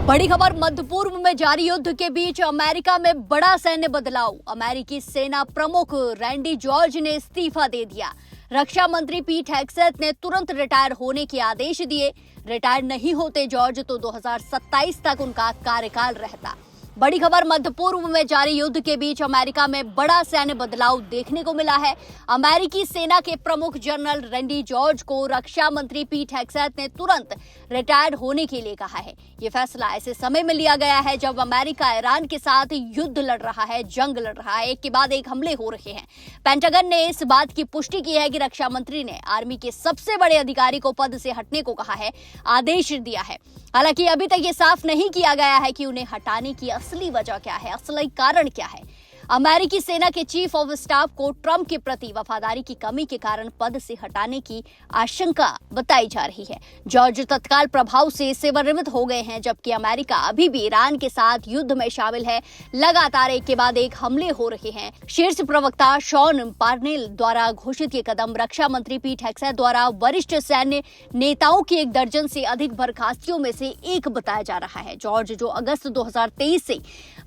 बड़ी खबर मध्य पूर्व में जारी युद्ध के बीच अमेरिका में बड़ा सैन्य बदलाव। अमेरिकी सेना प्रमुख रैंडी जॉर्ज ने इस्तीफा दे दिया। रक्षा मंत्री पीट हेग्सेथ ने तुरंत रिटायर होने के आदेश दिए। रिटायर नहीं होते जॉर्ज तो 2027 तक उनका कार्यकाल रहता। बड़ी खबर मध्य पूर्व में जारी युद्ध के बीच अमेरिका में बड़ा सैन्य बदलाव देखने को मिला है। अमेरिकी सेना के प्रमुख जनरल रैंडी जॉर्ज को रक्षा मंत्री पीट हेग्सेथ ने तुरंत रिटायर होने के लिए कहा है। ये फैसला ऐसे समय में लिया गया है जब अमेरिका ईरान के साथ युद्ध लड़ रहा है, जंग लड़ रहा है, एक के बाद एक हमले हो रहे हैं। पेंटागन ने इस बात की पुष्टि की है कि रक्षा मंत्री ने आर्मी के सबसे बड़े अधिकारी को पद से हटने को कहा है, आदेश दिया है। हालांकि अभी तक ये साफ नहीं किया गया है कि उन्हें हटाने की असली वजह क्या है, असली कारण क्या है। अमेरिकी सेना के चीफ ऑफ स्टाफ को ट्रंप के प्रति वफादारी की कमी के कारण पद से हटाने की आशंका बताई जा रही है। जॉर्ज तत्काल प्रभाव से सेवानिवृत्त हो गए हैं, जबकि अमेरिका अभी भी ईरान के साथ युद्ध में शामिल है। लगातार एक के बाद एक हमले हो रहे हैं। शीर्ष प्रवक्ता शॉन पार्नेल द्वारा घोषित ये कदम रक्षा मंत्री पीट हेग्सेथ द्वारा वरिष्ठ सैन्य नेताओं की 1 दर्जन से अधिक बर्खास्तगियों में से एक बताया जा रहा है। जॉर्ज जो अगस्त 2023 से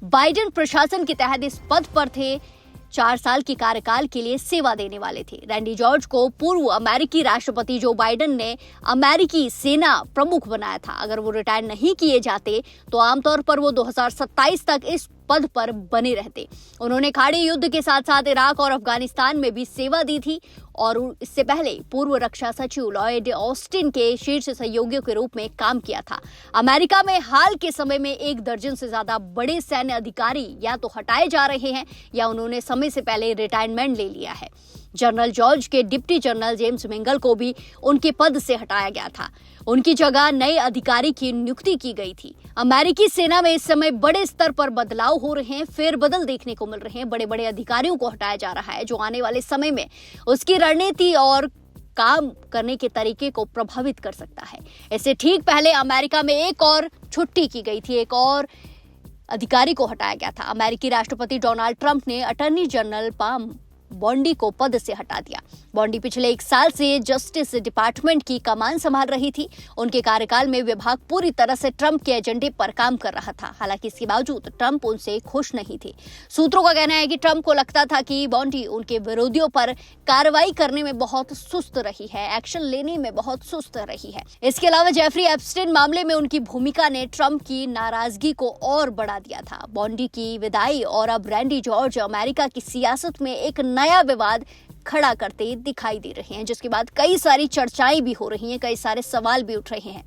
बाइडेन प्रशासन के तहत इस पद पर थे, 4 साल के कार्यकाल के लिए सेवा देने वाले थे। रैंडी जॉर्ज को पूर्व अमेरिकी राष्ट्रपति जो बाइडेन ने अमेरिकी सेना प्रमुख बनाया था। अगर वो रिटायर नहीं किए जाते तो आमतौर पर वो 2027 तक इस पद पर बने रहते। उन्होंने खाड़ी युद्ध के साथ साथ इराक और अफगानिस्तान में भी सेवा दी थी और इससे पहले पूर्व रक्षा सचिव लॉयड ऑस्टिन के शीर्ष सहयोगियों के रूप में काम किया था। अमेरिका में हाल के समय में 1 दर्जन से ज्यादा बड़े सैन्य अधिकारी या तो हटाए जा रहे हैं या उन्होंने समय से पहले रिटायरमेंट ले लिया है। जनरल जॉर्ज के डिप्टी जनरल जेम्स मिंगल को भी उनके पद से हटाया गया था। उनकी जगह नए अधिकारी की नियुक्ति की गई थी। अमेरिकी सेना में इस समय बड़े स्तर पर बदलाव हो रहे हैं, फेरबदल देखने को मिल रहे हैं। बड़े बड़े अधिकारियों को हटाया जा रहा है, जो आने वाले समय में उसकी रणनीति और काम करने के तरीके को प्रभावित कर सकता है। इससे ठीक पहले अमेरिका में एक और छुट्टी की गई थी, एक और अधिकारी को हटाया गया था। अमेरिकी राष्ट्रपति डोनाल्ड ट्रंप ने अटॉर्नी जनरल पाम बॉन्डी को पद से हटा दिया। बॉन्डी पिछले 1 साल से जस्टिस डिपार्टमेंट की कमान संभाल रही थी। उनके कार्यकाल में विभाग पूरी तरह से ट्रंप के एजेंडे पर काम कर रहा था। हालांकि इसके बावजूद ट्रंप उनसे खुश नहीं थे। सूत्रों का कहना है कि ट्रंप को लगता था कि बॉन्डी उनके विरोधियों पर कार्रवाई करने में बहुत सुस्त रही है, एक्शन लेने में बहुत सुस्त रही है। इसके अलावा जेफरी एप्स्टीन मामले में उनकी भूमिका ने ट्रंप की नाराजगी को और बढ़ा दिया था। बॉन्डी की विदाई और अब रैंडी जॉर्ज अमेरिका की सियासत में एक नया विवाद खड़ा करते दिखाई दे रहे हैं, जिसके बाद कई सारी चर्चाएं भी हो रही हैं, कई सारे सवाल भी उठ रहे हैं।